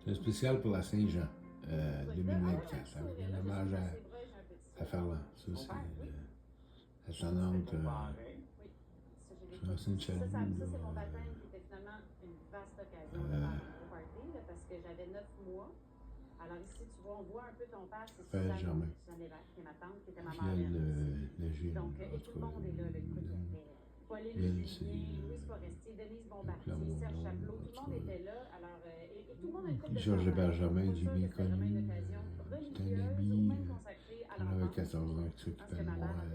C'est un spécial pour la Saint-Jean 2024, avec un hommage à Ferland. Ça, c'est la tendante Francine Chaloux. Ça, c'est mon baptême qui était finalement une vaste occasion de faire un gros party, là, parce que j'avais 9 mois. Alors ici, tu vois, on voit un peu ton père, c'est Suzanne Lévesque, qui est ma tante, qui était ma marraine aussi. Donc, et tout le monde est là. Écoute, il y avait Pauline Julien, Louise Forestier, Denise Bombardier, Serge Chaplot, tout le monde était là. Alors, et tout le monde a complètement... Georges Benjamin, j'ai bien connu. C'est un ami quand j'avais 14 ans, qui s'occupait de moi à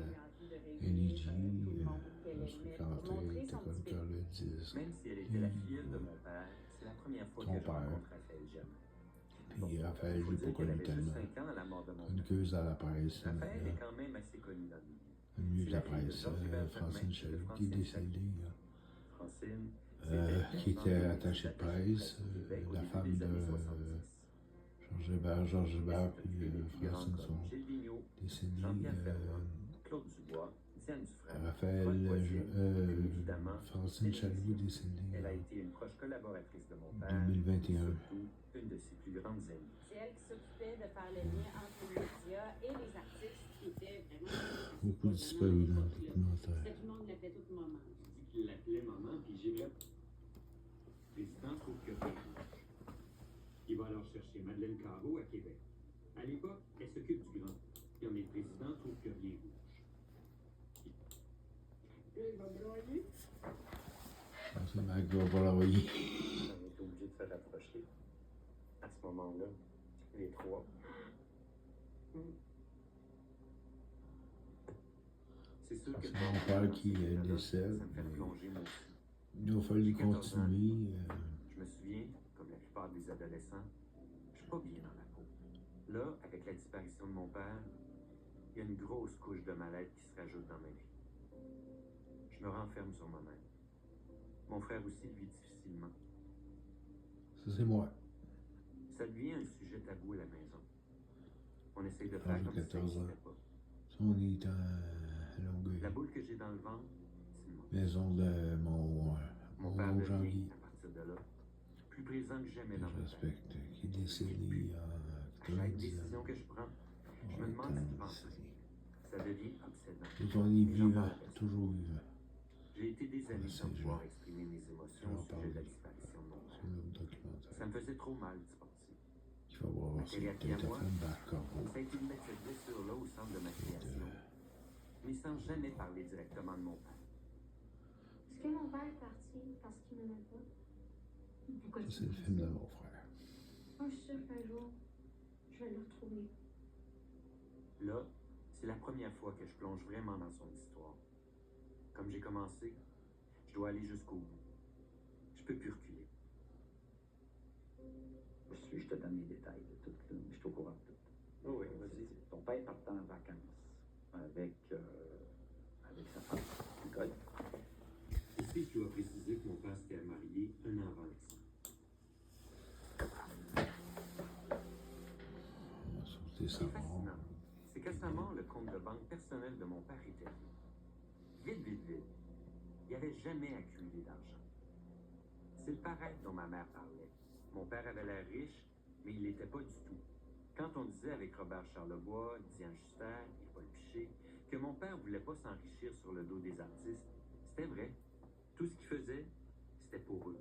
NJ. On se fréquentait, il était conducteur de disque. Même si elle était la fille de mon père, c'est la première fois que je rencontre Raphaël Jeune. Puis Raphaël, je l'ai pas connu tellement. Chroniqueuse à la presse. Raphaël est quand même assez connu dans le milieu. Le milieu de la presse. Francine Chaloux, qui est décédée. Francine, qui était attachée de presse. La femme de Georges Hébert, puis Francine sont décédés. Raphaël, Francine Chaloux est décédée elle a été une proche collaboratrice de mon père, 2021. surtout une de ses plus grandes amies. C'est elle qui s'occupait de faire le lien entre les médias et les artistes qui étaient vraiment... Beaucoup disparu dans le documentaire. Tout le monde l'appelait toute maman. Il l'appelait maman, puis j'ai le président trouve que il va alors chercher Madeleine Carreau à Québec. À l'époque, elle s'occupe du grand. Puis on est président trouve que rien rouge. Il va broyer. C'est Mac qui va pas l'envoyer. On est obligé de se rapprocher. À ce moment-là, les trois. C'est sûr que c'est mon père qui décède. Ça me fait plonger moi aussi. Il a fallu continuer. Je me souviens, comme la plupart des adolescents, je suis pas bien dans la peau. Là, avec la disparition de mon père, il y a une grosse couche de mal-être qui se rajoute dans ma vie. Je me renferme sur moi-même. Mon frère aussi le vit difficilement. Ça, c'est moi. Ça devient un sujet tabou à la maison. On essaye de faire J'ai comme si ça 14 ans. n'existait pas. Ça, on est à Longueuil. La boule que j'ai dans le ventre, c'est moi. Maison de mon père oncle devient, Jean-Guy. à partir de là, plus présent que jamais dans Je ma vie. respecte, qui est décédé À chaque 90 ans. décision que je prends, je me demande ce qu'il pense. Ça devient obsédant. Et on est vivant, toujours vivant. J'ai été des années sans Saint-Jean. pouvoir exprimer mes émotions au sujet de la disparition de mon C'est père. un autre documentaire. Ça me faisait trop mal d'y penser. Il faut voir Ma ça. thérapie à Peut-être moi, à faire d'accord. ça a été de mettre cette blessure-là au centre de ma création, mais sans jamais parler directement de mon père. Est-ce que mon père est parti parce qu'il m'aimait pas? Pourquoi Ça, tu c'est le penses film de ça? mon frère. Moi, je suis sûre qu'un jour, je vais le retrouver. Là, c'est la première fois que je plonge vraiment dans son histoire. Comme j'ai commencé, je dois aller jusqu'au bout. Je peux plus reculer. Je te donne les détails de tout, là. Je suis au courant de tout. Oh oui, vas-y. Ton père partait en vacances avec sa femme, Nicole. Ici, je dois préciser que mon père s'était marié un an avant l'accident. On va sauter Ce ça. qui est fascinant, c'est qu'à sa mort, le compte de banque personnel de mon père était vide. Vide. Il n'avait jamais accumulé d'argent. C'est le paraître dont ma mère parlait. Mon père avait l'air riche, mais il l'était pas du tout. Quand on disait avec Robert Charlebois, Diane Juster et Paul Piché que mon père voulait pas s'enrichir sur le dos des artistes, c'était vrai. Tout ce qu'il faisait, c'était pour eux.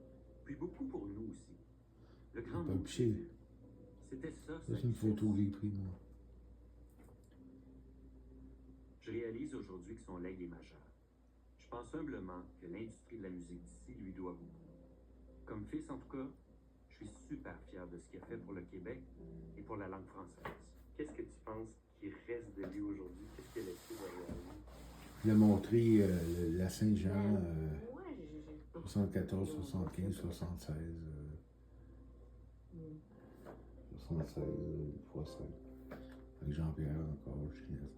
Puis beaucoup pour nous aussi. Le grand Paul mot, Piché. c'était ça. Ça, c'est une photo que j'ai prise, moi. Je réalise aujourd'hui que son legs est majeur. Je pense humblement que l'industrie de la musique d'ici lui doit beaucoup. Comme fils, en tout cas, je suis super fier de ce qu'il a fait pour le Québec et pour la langue française. Qu'est-ce que tu penses qui reste de lui aujourd'hui? Qu'est-ce qu'il a laissé derrière lui? Il a montré la Saint-Jean Ouais, j'ai pas... 74, 75, 76. 76 fois 5. Avec Jean-Pierre encore, Ginette.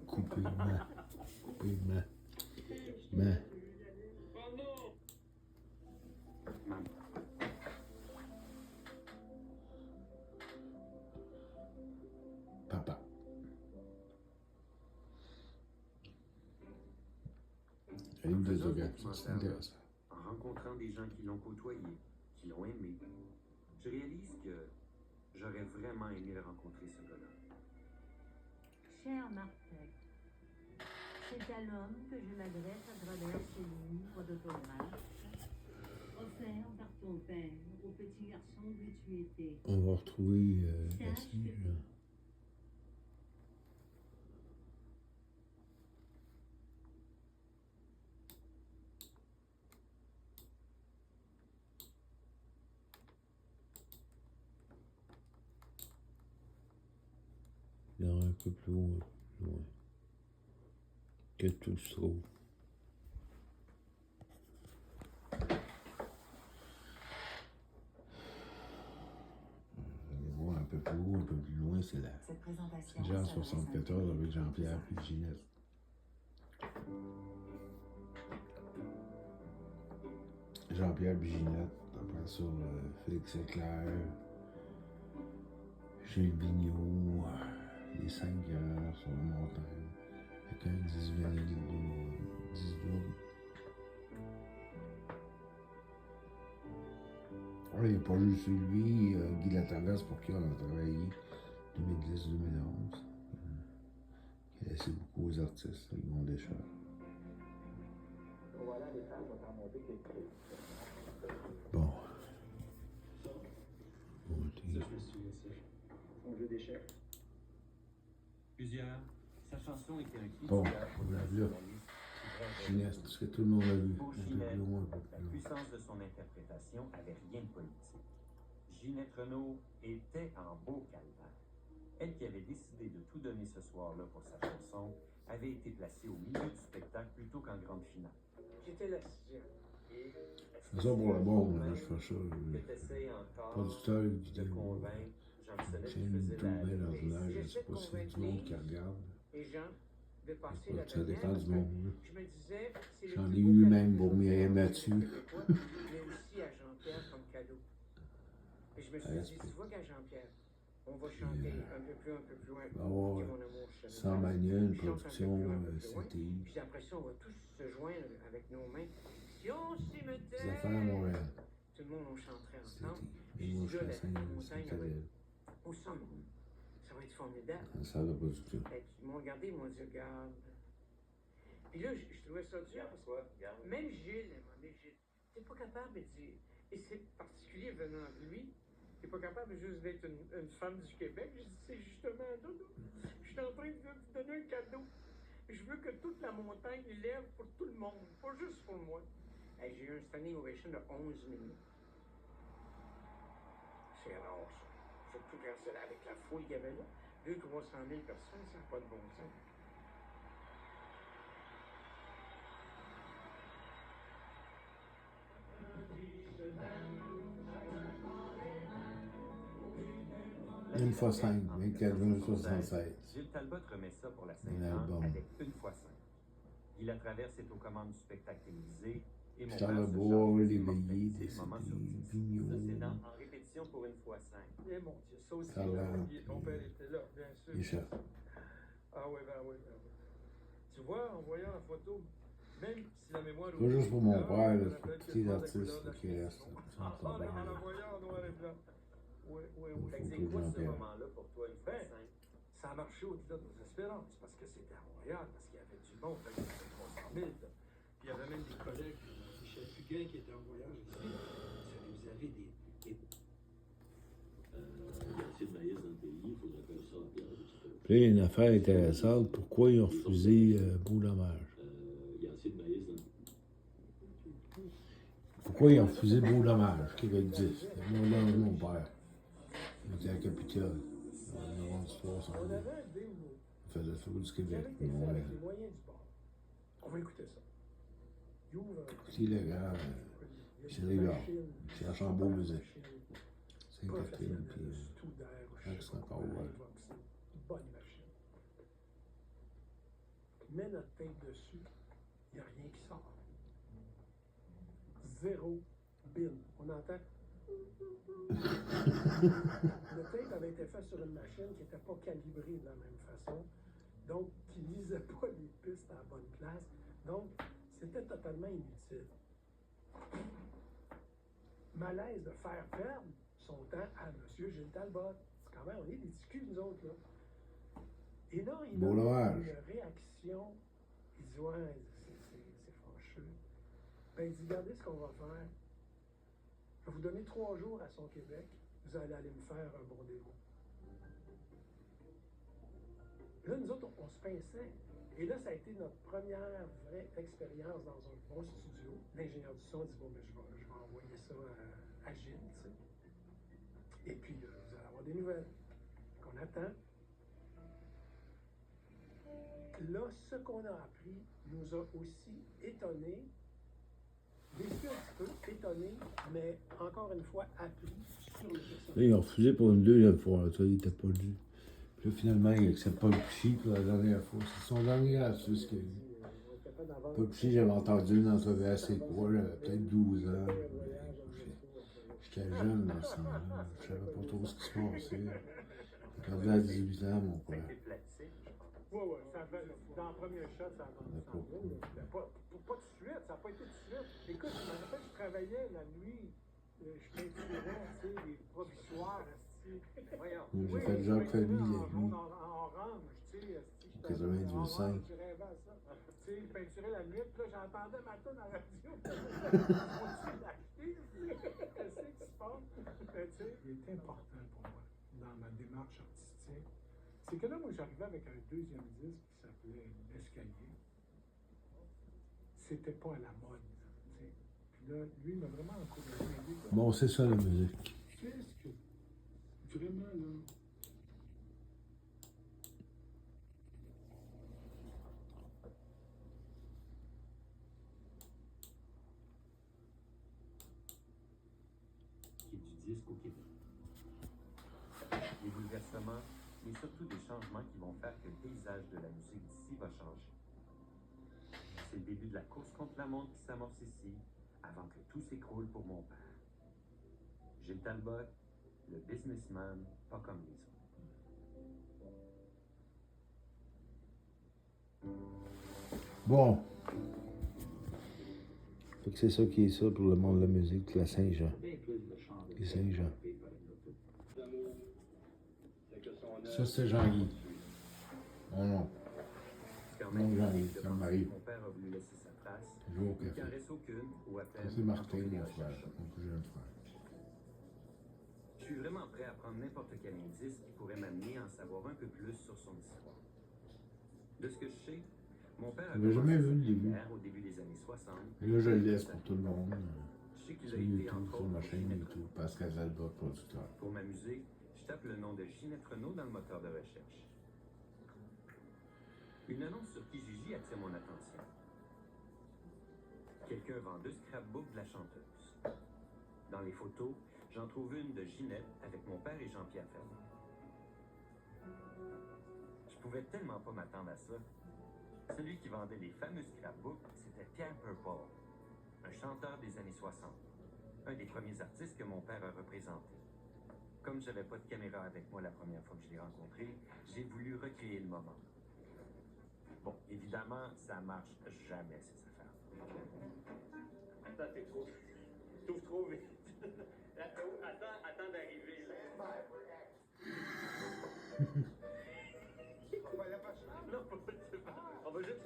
Coupé, main. Maman. Papa. Il y a eu des oreilles, c'est intéressant. En rencontrant des gens qui l'ont côtoyé, qui l'ont aimé. Je réalise que j'aurais vraiment aimé le rencontrer, ce gars-là. Cher Martek, c'est à l'homme que je m'adresse à travers ce livre d'autographe, offert par ton père au petit garçon que tu étais. On va retrouver la Sache fille, que là. Il y en a un peu plus loin, que tout se trouve. Allez voir un peu plus haut, un peu plus loin, c'est la Cette présentation Jean s'adresse à 74 avec Jean-Pierre tous et Ginette. Jean-Pierre et Ginette, après ça, Félix Leclerc, Gilles Vigneault, les 5 heures sur la montagne, avec un 10-20 il n'y a pas juste lui, Guy Latavesse, pour qui on a travaillé 2010-2011. Il a laissé beaucoup aux artistes, ils vont des choses. Voilà, les femmes vont en monter quelques. Bon. Son jeu d'échecs. Plusieurs. Sa chanson était un cri Bon, de cœur pour le là. nationalisme qui rêvait Ginette, de ce que tout le monde a vu. Pour Un peu Ginette, plus loin, un peu la plus loin. puissance de son interprétation avait rien de politique. Ginette Renault était en beau calvaire. Elle qui avait décidé de tout donner ce soir-là pour sa chanson avait été placée au milieu du spectacle plutôt qu'en grande finale. J'étais la sixième. Et C'est ça pour le bon, là, je fais ça. T'essayes encore Producteur de vidéo. convaincre Jean-Bissonnette qui Chaîne faisait YouTube, la... bien ordinaire, je sais pas si c'est du monde qui regarde. et Jean de passer la Ça dépend dernière, du monde. là. je me disais, c'est le J'en plus ai beau eu cadeau même que pour j'aurais Mireille fait Mathieu. à mais aussi à Jean-Pierre comme cadeau. Et je me suis dit, tu vois qu'à Jean-Pierre, on va chanter un peu plus loin. Il va y avoir Mon amour, je te Sans laisse. manuel, Je chante un peu production, plus loin, un peu plus loin. CTI. Puis après ça, on va tous se joindre avec nos mains. Si on s'y Des mettait, affaires à Montréal. tout le monde, on chanterait ensemble. CTI. Et moi, je suis à Saint-Adèle. Au sommet. Ça va être formidable. En salle de production. Et puis, ils m'ont regardé, ils m'ont dit, regarde. Puis là, je trouvais ça dur. Parce que même Gilles, à un moment donné, Gilles, t'es pas capable de dire, et c'est particulier venant de lui, t'es pas capable juste d'être une femme du Québec. Je dis, c'est justement ça. Je suis en train de te donner un cadeau. Je veux que toute la montagne lève pour tout le monde, pas juste pour moi. Hey, j'ai eu un standing ovation de 11 minutes. C'est rare, ça. Surtout quand c'est avec la foule qu'il y avait là. 200-300 000 personnes, ça n'a pas de bon sens. Une fois 5, 24 76. Gilles Talbot remet ça pour la Un Saint-Jean album. avec une fois 5. Guy Latraverse est aux commandes du spectacle télévisé et mon Charles père se Bois, charge Les des Veillées, mortels, des moments sur 10. Vigneault. Ça, c'est en répétition pour une fois 5. Eh mon Dieu, ça aussi, Carla, ton père était là, bien sûr. Les chefs. Ah oui, ben oui, ben oui. Tu vois, en voyant la photo, même si la mémoire... Pas juste pour mon père, là, je me c'est pour rappelle tous les que artistes la couleur de qui la restent. chemise. Sans En problème. la voyant en noir et blanc. Oui, oui, oui. Fait que c'est Faut quoi que ce Jean-Pierre. moment-là pour toi, une fois Ben, 5? ça a marché au-delà de nos espérances, parce que c'était à Montréal, parce qu'il y avait du monde, il y avait 300 000. Puis il y avait même des collègues, Michel Fugain, qui était en voyage ici. Vous avez des... Il y a assez de maïs dans le pays, il faudrait faire ça en pierre un petit peu. Puis là, il y a une affaire intéressante. Pourquoi ils ont refusé Beau-Dommage? Il y a assez de maïs dans le Pourquoi ils ont refusé Beau-Dommage, Québec 10? Mon père. Il était à Capitole. On a vendu 300 On 000. avait un idée où Il faisait le tour du ça Québec. avait été fait Ouais. avec les moyens du bord. On va écouter ça. Il ouvre un... C'est illégal. C'est légal. C'est à Chambaud-Musée. Sainte-Catherine, puis c'est encore ouvert. Bonne machine. Mets notre tête dessus, il n'y a rien qui sort. Zéro bin. On entend. Le tape avait été fait sur une machine qui n'était pas calibrée de la même façon, donc qui ne lisait pas les pistes à la bonne place. Donc, c'était totalement inutile. malaise de faire perdre son temps à M. Gilles Talbot. C'est quand même, on est des petits culs, nous autres, là. Et là, il Beau a lavage. une réaction. Il dit, ouais, c'est fâcheux. Ben, il dit, regardez ce qu'on va faire. Je vais vous donner 3 jours à son Québec. Vous allez aller me faire un bon démo. Là, nous autres, on se pinçait. Et là, ça a été notre première vraie expérience dans un bon studio. L'ingénieur du son dit, bon, ben, je vais envoyer ça à Gilles, tu sais. Et puis, vous allez avoir des nouvelles. Qu'on attend. Là, ce qu'on a appris nous a aussi étonnés, déçus un petit peu, étonnés, mais encore une fois appris sur le personnage. Là, ils ont refusé pour une deuxième fois. Là, ça, il n'était pas dû. Puis là, finalement, il n'accepte pas le psy pour la dernière fois. C'est son dernier astuce qu'il a dit. Pas le psy, j'avais entendu une entrevue assez quoi, j'avais peut-être 12 ans. J'étais jeune dans ce temps-là. Je savais pas trop ce qui se passait. J'ai perdu à 18 ans, mon père. Oui, ça avait, dans le premier shot, ça a commencé. Pas tout de suite, ça n'a pas été tout de suite. Écoute, je me rappelle, je travaillais la nuit, je peinturais, tu sais, les provisoires, voyons. J'ai fait Jacques Fabi la nuit. En orange, tu sais, En 95. je rêvais à ça. Tu sais, je peinturais la nuit, puis là, j'entendais ma tonne à la radio. Faut-tu l'acheter? Qu'est-ce qui se passe? Tu sais, il est important pour moi, dans ma démarche artistique. C'est que là, moi, j'arrivais avec un deuxième disque qui s'appelait L'Escalier. C'était pas à la mode, tu sais. Puis là, lui, il m'a vraiment encouragé. Bon, c'est ça la musique. Qu'est-ce que... Vraiment, là... Qui est du disque au Québec. Des bouleversements, mais surtout des changements qui vont faire que le paysage de la musique d'ici va changer. C'est le début de la course contre la montre qui s'amorce ici, avant que tout s'écroule pour mon père. Gilles Talbot, le businessman, pas comme les autres. Bon. Fait que c'est ça qui est ça pour le monde de la musique, la Saint-Jean. Et Saint-Jean. Ça, c'est Jean-Guy. Mon nom. Quand Non, même, Jean-Guy, de ça penser m'arrive. que mon père a voulu laisser sa trace, Toujours au il café. n'en reste aucune, ou à Ça, peine. c'est Martin, quand on les mon frère, recherche. mon plus jeune frère. Je suis vraiment prêt à prendre n'importe quel indice qui pourrait m'amener à en savoir un peu plus sur son histoire. De ce que je sais, mon père a J'avais jamais vu le sa début. carrière au début des années 60. Et là, je le laisse pour tout le monde. Je sais qu'il Sur a été YouTube, entre sur ma autres chaîne Ginette YouTube, Pascal Talbot, producteur. Pour m'amuser, je tape le nom de Ginette Renaud dans le moteur de recherche. Une annonce sur Kijiji attire mon attention. Quelqu'un vend 2 scrapbooks de la chanteuse. Dans les photos, j'en trouve une de Ginette avec mon père et Jean-Pierre Ferland. Je pouvais tellement pas m'attendre à ça. Celui qui vendait les fameux scrapbooks, c'était Pierre Purple, un chanteur des années 60, un des premiers artistes que mon père a représenté. Comme je n'avais pas de caméra avec moi la première fois que je l'ai rencontré, j'ai voulu recréer le moment. Bon, évidemment, ça marche jamais, ces affaires. Attends, t'ouvres trop vite. Attends d'arriver, là. Non, on va juste...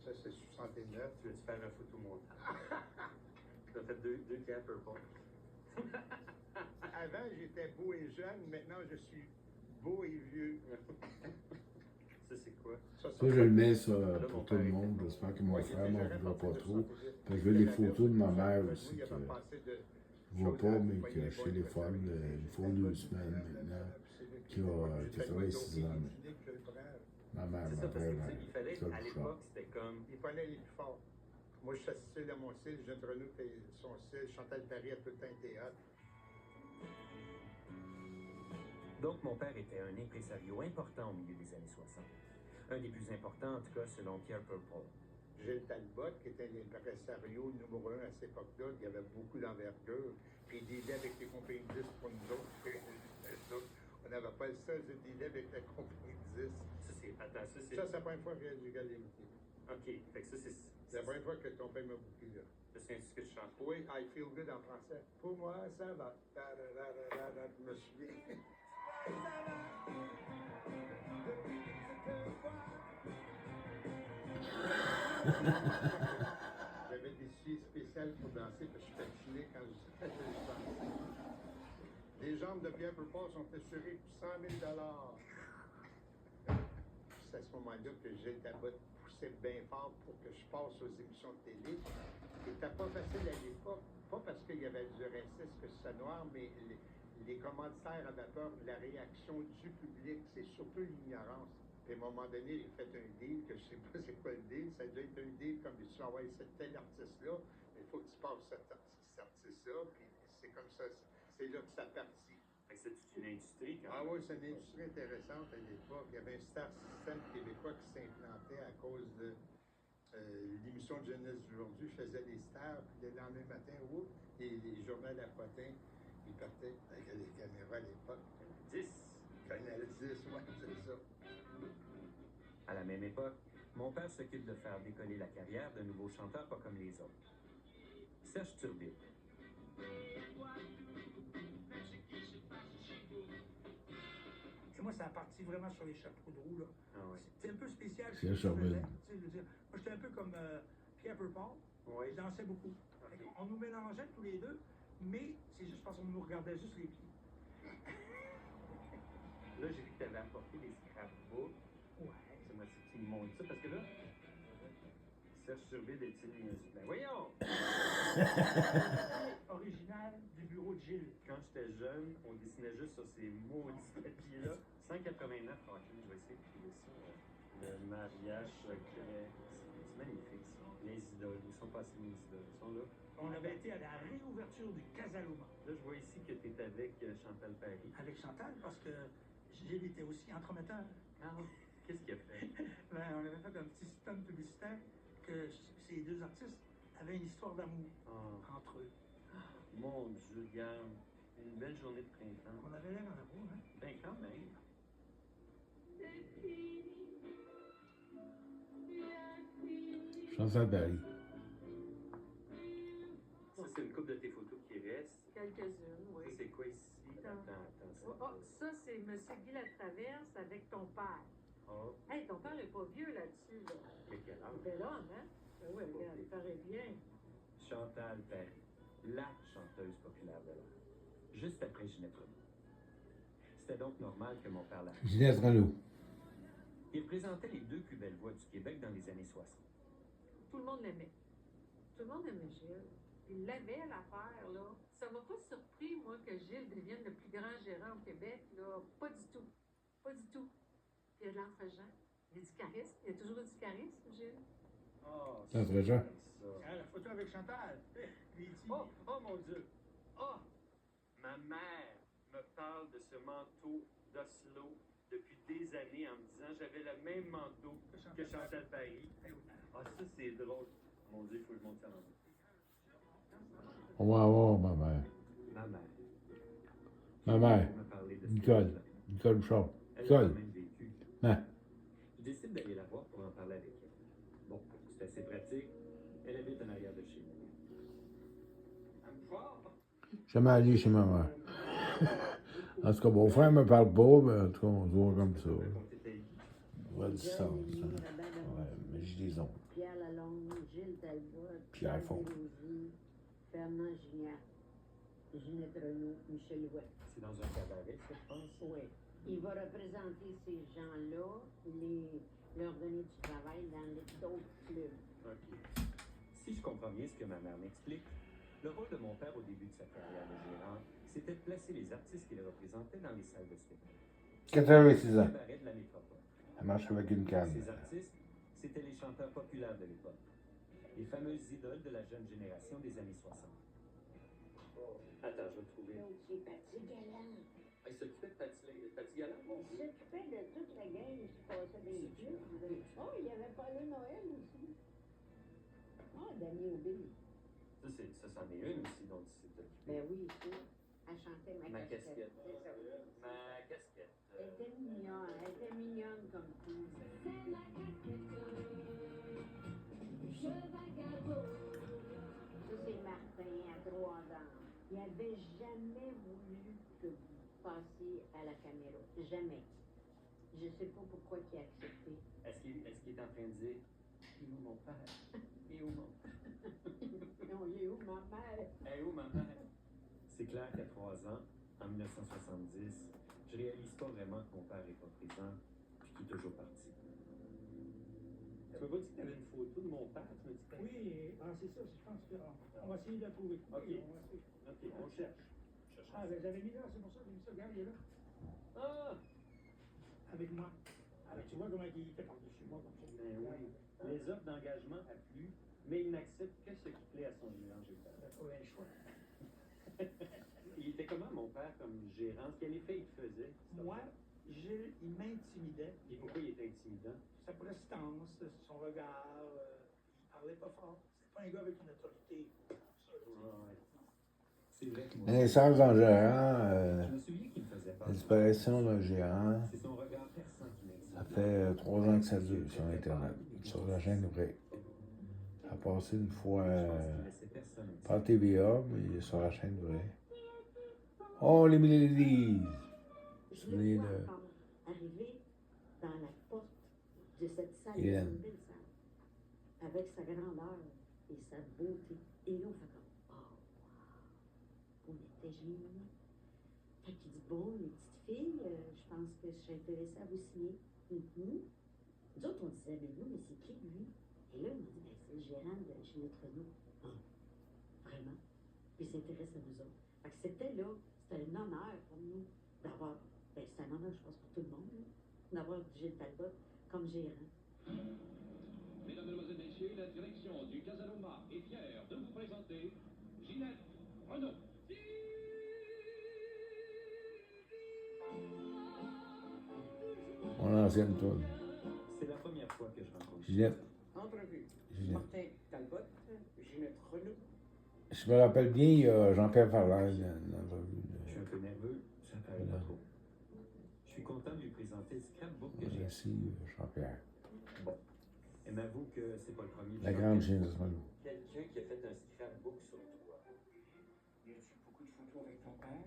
Ça, c'est 69. Tu veux-tu faire un photomontage? Tu as fait deux Pierre Purple. Avant, j'étais beau et jeune. Maintenant, je suis beau et vieux. Ça, c'est quoi? Ça, je le mets ça pour tout le monde. J'espère que mon frère m'en voudra pas trop. Je veux des photos de ma mère aussi que je vois pas, mais que je téléphone une fois ou 2 semaines maintenant, qui a travaillé 6 ans. Ma mère, C'est ma ça, parce père, que, tu sais, il fallait, ça, à l'époque, c'était comme... Il fallait aller plus fort. Moi, je suis assisté dans mon style. Jeanne Renaud fait son style. Chantal Paris a tout le temps été théâtre. Donc, mon père était un impresario important au milieu des années 60. Un des plus importants, en tout cas, selon Pierre Purple. Gilles Talbot, qui était l'impresario numéro 1 à cette époque-là, qui avait beaucoup d'envergure, puis il dealait avec les compagnies de disques pour nous autres. On n'avait pas le seul de dealer avec la compagnie de disques. Ça, c'est c'est. Attends, ça, c'est. Ça, c'est la première fois que j'ai regardé l'écouter. Ok, fait que ça, c'est. C'est la première fois que ton père m'a bouqué, là. C'est ce que tu chantes. Oui, I feel good en français. Pour moi, ça va. Je me souviens. J'avais des souliers spéciales pour danser parce que je patinais quand je dansais. Les jambes de Pierre Purpas sont assurées pour 100 000 C'est à ce moment-là que Gilles Talbot poussait bien fort pour que je passe aux émissions de télé. C'était pas facile à l'époque, pas parce qu'il y avait du racisme que c'est noir, mais les commanditaires avaient peur de la réaction du public. C'est surtout l'ignorance. Puis à un moment donné, il a fait un deal, que je sais pas c'est quoi le deal. Ça doit être un deal comme tu vas envoyer tel artiste-là, mais il faut que tu passes cet artiste-là, puis c'est comme ça. C'est là que ça partit. Fait que c'est une industrie quand même. Ah oui, c'est une industrie intéressante à l'époque. Il y avait un star système québécois qui s'implantait à cause de l'émission de jeunesse d'aujourd'hui. Je faisais des stars, puis le lendemain matin, les journaux à Potin, ils partaient avec les caméras à l'époque. 10. Canal 10, ouais, c'est ça. À la même époque, mon père s'occupe de faire décoller la carrière d'un nouveau chanteur pas comme les autres. Serge Turbide. Moi, ça a parti vraiment sur les chapeaux de roue, là. Ah oui. C'est un peu spécial. C'est un Turbide. Moi, j'étais un peu comme Pierre Purpas. Oui. Je dansais beaucoup. Okay. On nous mélangeait tous les deux, mais c'est juste parce qu'on nous regardait juste les pieds. Là, j'ai vu que tu avais apporté des scrapbooks. Ouais. C'est moi qui me montre ça parce que là, Serge Turbide est-il niaiseux? Ben voyons! Original du bureau de Gilles. Quand j'étais jeune, on dessinait juste sur ces maudits papiers-là. 189, ok, je vais essayer de trouver ça. Le mariage secret. C'est magnifique, ça. Les idoles, ils sont passés mes idoles. Ils sont là. On avait été à la réouverture du Casaloma. Là, je vois ici que tu es avec Chantal Paris. Avec Chantal, parce que Gilles était aussi entremetteur. Ah, qu'est-ce qu'il a fait? Ben, on avait fait un petit stunt publicitaire que ces deux artistes avaient une histoire d'amour entre eux. Mon Dieu, regarde. Une belle journée de printemps. On avait l'air en amour, hein? Ben, quand même. Chantal Paris. Ça, c'est une coupe de tes photos qui restent. Quelques-unes, oui. Ça, c'est quoi ici? Attends. Attends. Ça, c'est M. Guy Latraverse avec ton père. Oh, Hey, ton père est pas vieux là-dessus, là. quel âge? Bel homme, hein? Oui, regarde, il paraît bien. Chantal Paris, la chanteuse populaire de l'heure. Juste après Ginette Renaud. C'était donc normal que mon père la... Ginette Renaud. Il représentait les deux plus belles voix du Québec dans les années 60. Tout le monde l'aimait. Tout le monde aimait Gilles. Il l'avait l'affaire, là. Ça m'a pas surpris, moi, que Gilles devienne le plus grand gérant au Québec, là. Pas du tout. Pas du tout. Il a de l'enfant-Jean. Il a du charisme. Il a toujours eu du charisme, Gilles. Oh, Ça serait Jean. Ah, la photo avec Chantal. Oh mon Dieu. Oh, ma mère me parle de ce manteau d'Oslo depuis des années en me disant j'avais le même manteau que Chantal Paris. Ah, ça c'est drôle. Mon Dieu, il faut que je monte ça en haut. On va avoir ma mère. Ma mère. Ma mère. Me parler de Nicole. ce Nicole Bouchard. Elle a Nicole. quand même vécu. Hein? Je décide d'aller la voir pour en parler avec elle. Bon, c'est assez pratique. Elle habite en arrière de chez nous. Jamais allé chez ma mère. En tout cas, mon frère me parle pas, mais en tout cas, on se voit comme ça. Ouais, distance. Ouais, mais j'ai des oncles. Pierre Lalonde, Gilles Talbot, Pierre Fond. Desrosiers, Fernand Gignac, Ginette Renaud, Michel Ouet. C'est dans un cabaret, ça, je pense? Oui. Il va représenter ces gens-là, leur donner du travail dans d'autres clubs. OK. Si je comprends bien ce que ma mère m'explique, le rôle de mon père au début de sa carrière de gérant, c'était de placer les artistes qu'il représentait dans les salles de spectacle. 86 ans. Cabaret de la métropole. Elle marche avec une canne. Ces artistes, c'étaient les chanteurs populaires de l'époque. Les fameuses idoles de la jeune génération des années 60. Attends, je vais trouver. C'est Paty Galland. Ah, il s'occupait de Paty Galland? Il s'occupait de toute la gang qui passait des clubs. Oh, il y avait Pauline Noël aussi. Oh, Dany Aubé. Ça, c'en est une aussi dont il s'est occupé. Ben oui, ça. Elle chantait ma casquette. Ma casquette. Elle était mignonne. Elle était mignonne. mignonne comme tout. C'est ma casquette. Je vagabonde. Ça, c'est Martin à 3 ans. Il avait jamais voulu que vous passiez à la caméra. Jamais. Je sais pas pourquoi il a accepté. Est-ce qu'il est en train de dire « Il est où mon père? Il est où mon père? » Non, il est où ma mère? Elle est où ma mère? C'est clair qu'à 3 ans, en 1970, je réalise pas vraiment que mon père est pas présent puis qu'il est toujours parti. Tu m'as pas dit que tu avais une photo de mon père? Tu m'as dit que... Oui, c'est ça, je pense qu'on va essayer de la trouver. OK. Oui, on va essayer. OK, on cherche. Ah, ben j'avais mis là, c'est pour ça que j'ai mis ça. Regarde, il est là. Ah! Avec moi. Ah, ben, tu vois comment il était par-dessus moi comme ça. Ben oui. Les offres d'engagement affluent, mais il n'accepte que ce qui plaît à son gérant Gilbert. Il a trouvé un choix. Il était comment, mon père, comme gérant? Quel effet il te faisait? Moi, Gilles, il m'intimidait. Et pourquoi il était intimidant? Sa prestance, son regard, il parlait pas fort. C'était pas un gars avec une autorité. Ouais. C'est vrai que moi... Naissance d'un gérant, Je me souviens qu'il me faisait peur. la disparition d'un gérant. C'est son regard perçant qui m'intimidait. Ça fait 3 ans que ça dure sur Internet, sur la chaîne vraie. Ça a passé une fois par TVA, mais sur la chaîne vraie. Oh, les Mélodies! Vous Je vous le souvenez vois de encore arriver dans la porte de cette salle, Hélène. une belle salle, avec sa grandeur et sa beauté. Et là, on fait comme, oh, wow, on était géniaux. Fait qu'il dit, bon, les petites filles, je pense que je serais intéressée à vous signer. Nous autres, on disait, mais nous, mais c'est qui lui? Et là, on dit, ben, c'est le gérant de chez notre Renault. Ah, vraiment? Puis il s'intéresse à nous autres. Fait que c'était là, c'était un honneur pour nous d'avoir, ben, c'est un honneur, je pense, pour tout le monde, là, d'avoir Gilles Talbot comme gérant. Mesdames, Mesdemoiselles, Messieurs, la direction du Casanova est fière de vous présenter Ginette Renault. mon ancienne tourne. C'est la première fois que je rencontre Ginette. Entrevue. Ginette. Martin Talbot, Ginette Renault. Je me rappelle bien, il y a Jean-Pierre Farley dans l'entrevue. Je suis un peu nerveux, ça paraît pas trop. Je suis content de lui présenter le scrapbook que j'ai. Merci, Jean-Pierre. Bon. Elle m'avoue que c'est pas le premier. La grande Ginette Renault. Quelqu'un qui a fait un scrapbook sur toi. Y a-tu beaucoup de photos avec ton père?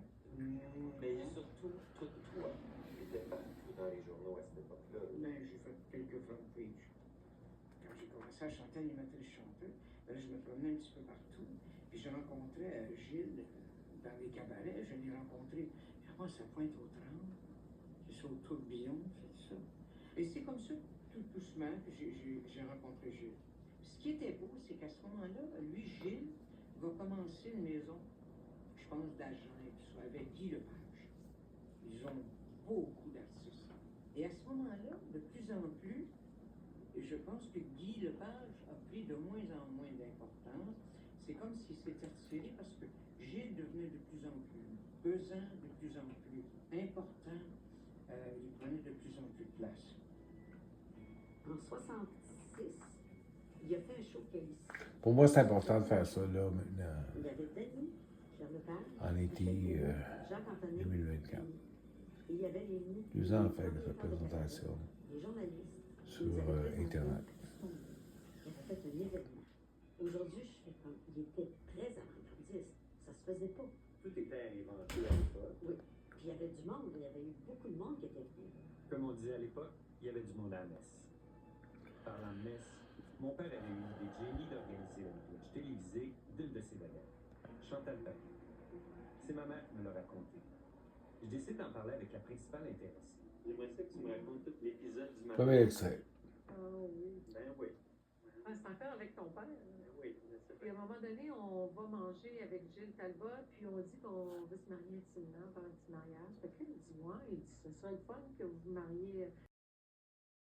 Mais surtout, toi. Tu étais partout dans les journaux à cette époque-là. Ben, j'ai fait quelques front page. Quand j'ai commencé à chanter animatrice chanteuse, ben là, je me promenais un petit peu partout. Puis je rencontrais Gilles dans les cabarets. Je l'ai rencontré vraiment à Pointe-aux-Trembles. C'est ça, au tourbillon, c'est ça. Et c'est comme ça, tout doucement, que j'ai rencontré Gilles. Puis ce qui était beau, c'est qu'à ce moment-là, lui, Gilles, va commencer une maison, je pense, d'agents et tout ça, avec Guy Lepage. Ils ont beaucoup d'artistes. Et à ce moment-là, de plus en plus, je pense que Guy Lepage a pris de moins en moins d'importance. C'est comme s'il s'était retiré parce que Gilles devenait de plus en plus pesant, de plus en plus important. Il prenait de plus en plus de place. En 66, il a fait un show ici. Pour moi, c'est important de faire ça, là, maintenant, Il y avait Denis, Pierre Lepage, en été Jacques Antonin, 2024. et il y avait les 2 ans à faire de représentation les journalistes. sur ils avaient présenté Internet. son livre. Il avait fait un événement. Aujourd'hui, je fais comme, il était très avant-gardiste. Ça se faisait pas. Tout était inventé à l'époque. Oui. Puis il y avait du monde, il y avait eu beaucoup de monde qui était venu. Comme on disait à l'époque, il y avait du monde à la messe. Parlant de messe, mon père avait eu l'idée de génie d'organiser une pitch télévisée d'une de ses vedettes, Chantal Paris. C'est ma mère qui me l'a raconté. Je décide d'en parler avec la principale intéressée. J'aimerais ça que tu me racontes tout l'épisode du matin. Premier extrait. Ah oui. Ben oui. Ah, c'est encore avec ton père. Oui, Puis à un moment donné, on va manger avec Gilles Talbot, puis on dit qu'on veut se marier intimement, faire un petit mariage. Fait que là, il dit, ouais, il dit, ce serait le fun que vous vous mariez